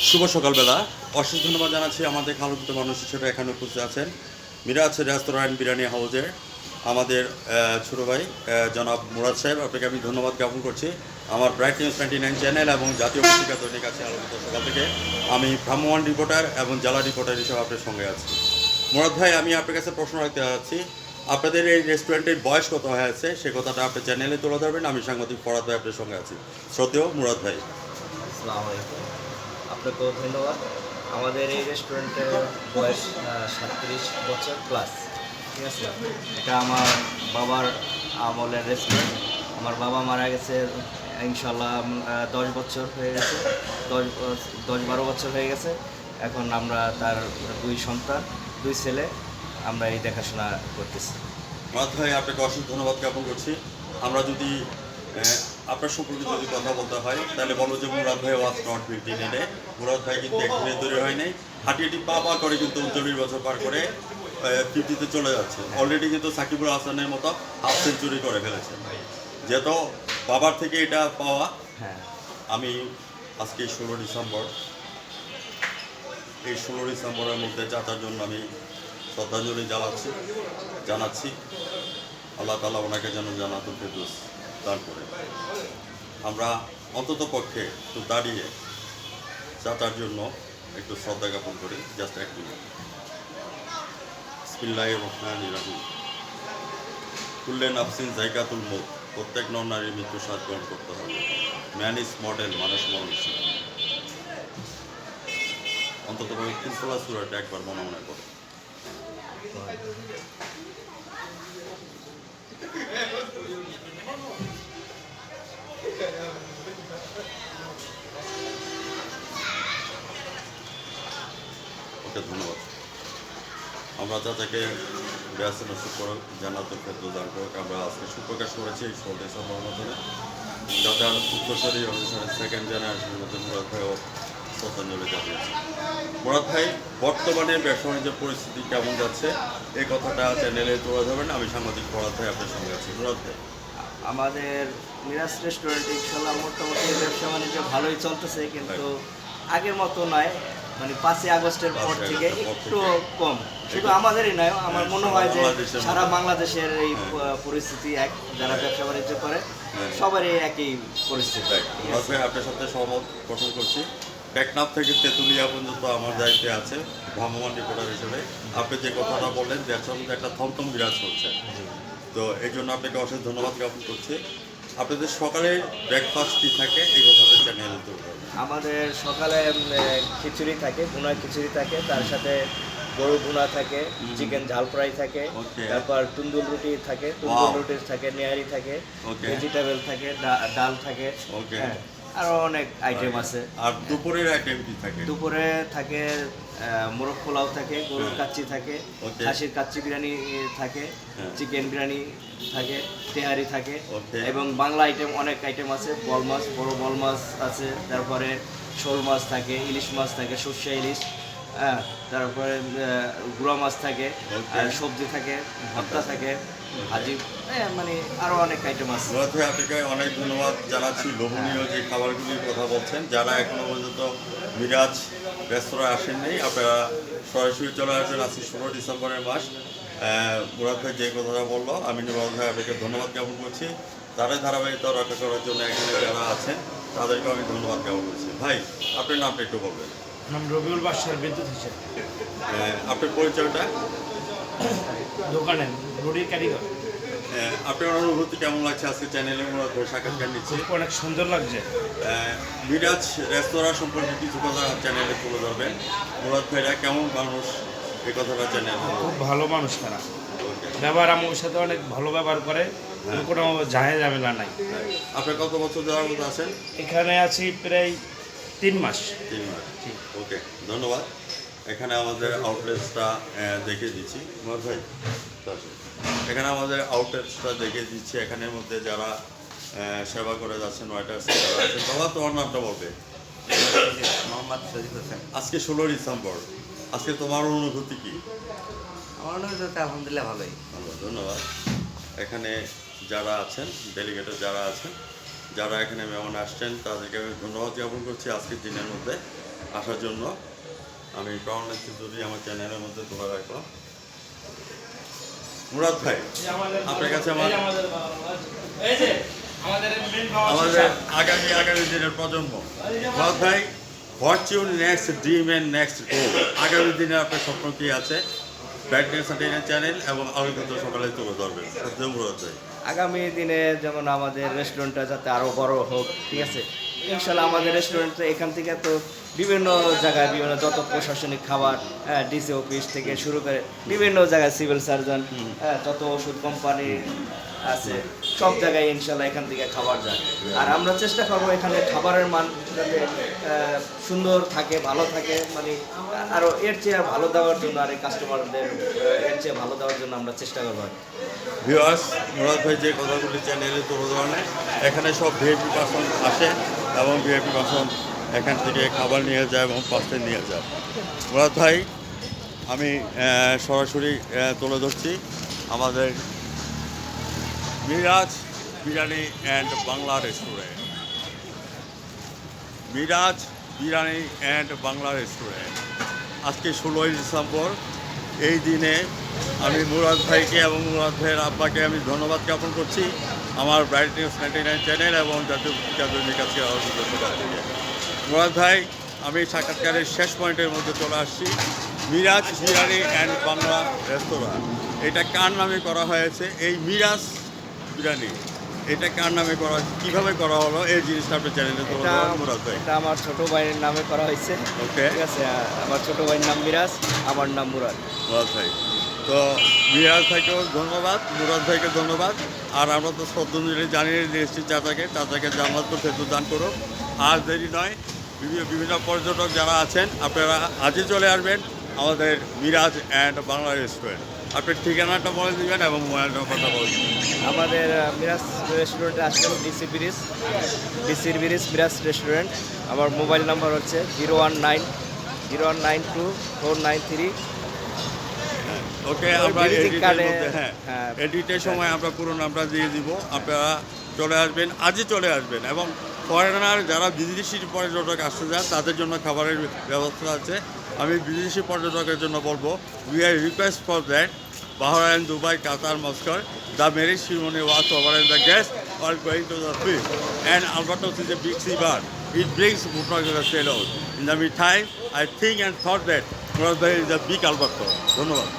শুভ সকালবেলা। অশেষ ধন্যবাদ জানাচ্ছি আমাদের আলোকিত মানুষ হিসেবে এখানে উপস্থিত আছেন মিরাজ রেস্তোরাঁ বিরিয়ানি হাউসের আমাদের ছোটো ভাই জনাব মুরাদ সাহেব। আপনাকে আমি ধন্যবাদ জ্ঞাপন করছি। আমার ব্রাইট নিউজ 29 চ্যানেল এবং জাতীয় পত্রিকা দৈনিক আছে আলোকিত সকাল থেকে আমি ভ্রাম্যমাণ রিপোর্টার এবং জেলা রিপোর্টার হিসেবে আপনার সঙ্গে আছি। মুরাদ ভাই, আমি আপনার কাছে প্রশ্ন রাখতে চাচ্ছি, আপনাদের এই রেস্টুরেন্টের বয়স কত হয়েছে সে কথাটা আপনার চ্যানেলে তুলে ধরবেন। আমি সাংবাদিক ফরাদ ভাই আপনার সঙ্গে আছি। শ্রদ্ধেয় মুরাদ ভাই। আসসালামু আলাইকুম, আপনাকেও ধন্যবাদ। আমাদের এই রেস্টুরেন্টের বয়স 37 বছর প্লাস। ঠিক আছে, এটা আমার বাবার আমলের রেস্টুরেন্ট। আমার বাবা মারা গেছে ইনশাল্লাহ 10 বছর হয়ে গেছে, 10-12 বছর হয়ে গেছে। এখন আমরা তার 2 সন্তান, 2 ছেলে, আমরা এই দেখাশোনা করতেছি। মুরাদ ভাই, আপনাকে অশেষ ধন্যবাদ জ্ঞাপন করছি। আমরা যদি আপনার সম্পর্কে যদি কথা বলতে হয় তাহলে বলবো যে মুরাদ ভাই was not built in a day. Murad ভাই কিন্তু একদিনে তৈরি হয় নাই, হাঁটি হাঁটি পা করে কিন্তু 39 বছর পার করে 50-তে চলে যাচ্ছে। অলরেডি কিন্তু সাকিবুল হাসানের মতো হাফ সেঞ্চুরি করে ফেলেছে। যেহেতু বাবার থেকে এটা পাওয়া, হ্যাঁ, আমি আজকে 16 ডিসেম্বর, এই 16 ডিসেম্বরের মধ্যে চাচার জন্য আমি শ্রদ্ধাঞ্জলি জানাচ্ছি। আল্লাহ তাআলা ওনাকে যেন জান্নাতুল ফেরদৌস দান করে। আমরা অন্তত পক্ষে একটু দাঁড়িয়ে চাচার জন্য একটু শ্রদ্ধা জ্ঞাপন করি। জাস্ট এক মিনিট। বিসমিল্লাহির রহমানির রহিম। কুল্লে নাফসিন যায়কাতুল মউত, প্রত্যেক নর নারীর মৃত্যু স্বাদ গ্রহণ করতে হবে। ম্যান ইজ মডেল, মানুষ মরণশীল। অন্তত পক্ষে 3 সূরাটা একবার মনে মনে করো। ওকে, ধন্যবাদ। আমরা চাচাকে ব্যাস নসিব করুক, জান্নাতুল ফেরদৌস দান করুক। আমরা আজকে সুপ্রকাশ করেছি এই 16 ডিসেম্বর মাধ্যমে চাচার উত্তরসূরি অনুষ্ঠানের সেকেন্ড জেনারেশনের মধ্যে মুরাদ ভাইও শ্রদ্ধাঞ্জলি জানিয়েছে। মুরাদ ভাই, বর্তমানে ব্যবসা বাণিজ্যের পরিস্থিতি কেমন যাচ্ছে এই কথাটা চ্যানেলে তুলে ধরবেন। আমি সাংবাদিক মুরাদ ভাই আপনার সঙ্গে আছি। মুরাদ ভাই, আমাদের মিরাজ রেস্টুরেন্ট ইনশাল্লাহ মোটামুটি ব্যবসা বাণিজ্য ভালোই চলতেছে, কিন্তু আগের মতো নয়। মানে 5ই আগস্টের পর থেকে একটু কম। শুধু আমাদেরই নয়, আমার মনে হয় যে সারা বাংলাদেশের এই পরিস্থিতি এক, যারা ব্যবসা বাণিজ্য করে সবারই একই পরিস্থিতি। মুরাদ ভাই, আপনার সাথে সহমত পোষণ করছি। টেকনাফ থেকে তেঁতুলিয়া পর্যন্ত আমার দায়িত্বে আছে ভ্রাম্যমাণ রিপোর্টার হিসেবে। আপনি যে কথাটা বললেন ব্যবসার মধ্যে একটা থমথম বিরাজ করছে, তো এই জন্য আপনাকে অশেষ ধন্যবাদ জ্ঞাপন করছি। আপনাদের সকালে ব্রেকফাস্ট কী থাকে এই কথাটা চ্যানেলে তুলতে হবে। আমাদের সকালে খিচুড়ি থাকে, ভুনা খিচুড়ি থাকে, তার সাথে গরু ভুনা থাকে, চিকেন ঝাল ফ্রাই থাকে, তারপর তন্দুর রুটি থাকে, তন্দুর রুটি থাকে, নেহারি থাকে, ভেজিটেবল থাকে, ডাল থাকে, হ্যাঁ, আরও অনেক আইটেম আছে। আর দুপুরের আইটেম কি থাকে? দুপুরে থাকে মোরগ পোলাও থাকে, গরুর কাচ্চি থাকে, খাসির কাচ্চি বিরিয়ানি থাকে, চিকেন বিরিয়ানি থাকে, তেহারি থাকে, এবং বাংলা আইটেম অনেক আইটেম আছে। বল মাছ, বড় বল মাছ আছে, তারপরে শোল মাছ থাকে, ইলিশ মাছ থাকে, সর্ষে ইলিশ, হ্যাঁ, তারপরে গুঁড়া মাছ থাকে, আর সবজি থাকে, ভর্তা থাকে, ভাজি, মানে আরও অনেক আইটেম আছে। আপনাকে অনেক ধন্যবাদ জানাচ্ছি। লোভনীয় যে খাবারগুলির কথা বলছেন, যারা এখনো পর্যন্ত মিরাজ রেস্তোরাঁ আসেননি আপনারা সরাসরি চলে আসবেন। আজকে 16 ডিসেম্বরের মাস। মুরাদ ভাই যে কথাটা বললো, আমি মুরাদ ভাই আপনাকে ধন্যবাদ জ্ঞাপন করছি। তাদের ধারাবাহিকতা রক্ষা করার জন্য এখানে যারা আছেন তাদেরকে আমি ধন্যবাদ জ্ঞাপন করছি। ভাই, আপনার নামটা একটু বলবেন। নাম রবিউল বাদশার, বিদ্যুৎ হিসেব। আপনার পরিচয়টা? দোকানে রুটির কারিগর। আপনার অনুভূতি কেমন লাগছে আজকে চ্যানেলে মুরাদ ভাই সাক্ষাৎকার নিচ্ছি? অনেক সুন্দর লাগছে। মিরাজ রেস্তোরাঁ সম্পর্কে কিছু কথা চ্যানেলে তুলে ধরবেন। মুরাদ ভাইরা কেমন মানুষ এই কথাটা চ্যানেল? খুব ভালো মানুষ তারা, ব্যবহার আমার সাথে অনেক ভালো ব্যবহার করে, কোনো ঝামেলা ঝামেলা নাই। আপনার কত বছর যাওয়ার মতো আছেন এখানে? আছি প্রায় 3 মাস। 3 মাস। ওকে, ধন্যবাদ। এখানে আমাদের আউটলেটসটা দেখিয়ে দিচ্ছি। মুরাদ ভাই, এখানে আমাদের আউটলেটসটা দেখিয়ে দিচ্ছি। এখানের মধ্যে যারা সেবা করে যাচ্ছেন, ওয়েটার্স যারা আছেন। বাবা, তোমার নামটা বলবে। মোহাম্মদ শরীফ হোসেন। আজকে 16 ডিসেম্বর, আজকে তোমার অনুভূতি কি? আমার অনুভূতি আলহামদুলিল্লাহ ভালোই। ভালো, ধন্যবাদ। এখানে যারা আছেন, ডেলিগেটেড যারা আছেন, যারা এখানে মেহমান আসছেন, তাদেরকে আমি ধন্যবাদ জ্ঞাপন করছি আজকের দিনের মধ্যে। আসার জন্য। আমি প্রাণের যদি আমার চ্যানেলের মধ্যে তোলা রাখলাম। মুরাদ ভাই, আপনার কাছে আমাদের আগামী দিনের প্রজন্ম, মুরাদ ভাই, what's your next dream and next গোল? আগামী দিনে আপনার স্বপ্ন কী আছে? ব্রাইটনেস এন্টারটেইনমেন্ট চ্যানেল এবং আলোকিত সকালে তুলে ধরবেন মুরাদ ভাই। আগামী দিনে যেমন আমাদের রেস্টুরেন্টটা যাতে আরও বড় হোক, ঠিক আছে, ইনশাল্লাহ। আমাদের রেস্টুরেন্টে এখান থেকে তো বিভিন্ন জায়গায় বিভিন্ন যত প্রশাসনিক খাবার, ডিসি অফিস থেকে শুরু করে বিভিন্ন জায়গায় সিভিল সার্জন, যত ওষুধ কোম্পানি আছে সব জায়গায় ইনশাল্লাহ এখান থেকে খাবার যায়। আর আমরা চেষ্টা করবো এখানে খাবারের মান যাতে সুন্দর থাকে, ভালো থাকে, মানে আরও এর চেয়ে ভালো দেওয়ার জন্য, আর এই কাস্টমারদের এর চেয়ে ভালো দেওয়ার জন্য আমরা চেষ্টা করবো। ভিউয়ার্স, মুরাদ ভাই যে কথাগুলি চ্যানেলে তুলে ধরেন, এখানে সব ভিআইপি পার্সন আসে এবং ভিআইপি পার্সন এখান থেকে খাবার নিয়ে যায় এবং পার্সেল নিয়ে যায়। মুরাদ ভাই, আমি সরাসরি তুলে ধরছি আমাদের Miraj biryani and Bangla restaurant. Miraj biryani and Bangla restaurant. আজকে 16ই ডিসেম্বর, এই দিনে আমি মুরাদ ভাইকে এবং মুরাদ ভাইয়ের আব্বাকে আমি ধন্যবাদ জ্ঞাপন করছি আমার ব্রাইট নিউজ 99 চ্যানেল এবং জাতীয় কাছে থেকে। মুরাদ ভাই, আমি সাক্ষাৎকারের শেষ পয়েন্টের মধ্যে চলে আসছি। মিরাজ বিরিয়ানি অ্যান্ড বাংলা রেস্তোরাঁ, এটা কার নামে করা হয়েছে? এই মিরাজ বিরিয়ানি এটা কার নামে করা, কীভাবে করা হলো, এই জিনিসটা আপনার চ্যানেলে তোলা মুরাদ ভাই? এটা আমার ছোট ভাইয়ের নামে করা হয়েছে। ওকে, ঠিক আছে, আমার ছোট ভাইয়ের নাম মিরাজ, আমার নাম মুরাদ। মুরাদ ভাই, তো মিরাজ ভাইকেও ধন্যবাদ, মুরাদ ভাইকে ধন্যবাদ। আর আমরা তো শ্রদ্ধাঞ্জলি জানিয়ে দিয়েছি চাচাকে জান্নাত ফেরদৌস দান করো। আর দেরি নয়, বিভিন্ন পর্যটক যারা আছেন আপনারা আজই চলে আসবেন আমাদের মিরাজ অ্যান্ড বাংলা রেস্টুরেন্ট। আপনার ঠিকানাটা বলে দেবেন এবং মোবাইল নম্বরটা বলে দেবেন। আমাদের মিরাজ রেস্টুরেন্টে আসলে ডিসির ব্রিজ মিরাজ রেস্টুরেন্ট। আমার মোবাইল নাম্বার হচ্ছে 01902493493। ওকে, আমরা এডিটের সময় আমরা পুরো নামটা দিয়ে দিব। আপনারা চলে আসবেন, আজই চলে আসবেন। এবং ফরেনার যারা বিদেশি পর্যটক আসতে চান তাদের জন্য খাবারের ব্যবস্থা আছে। আমি বিদেশি পর্যটকের জন্য বলবো, we are request for that Bahrain, Dubai, Qatar, Moscow, the marriage ceremony was over and the guests are going to the field. And Albatross is a big sea bar. It brings Mutraga sailors. In the meantime, I think and thought that Murat Bhai is a big Albatross. ধন্যবাদ।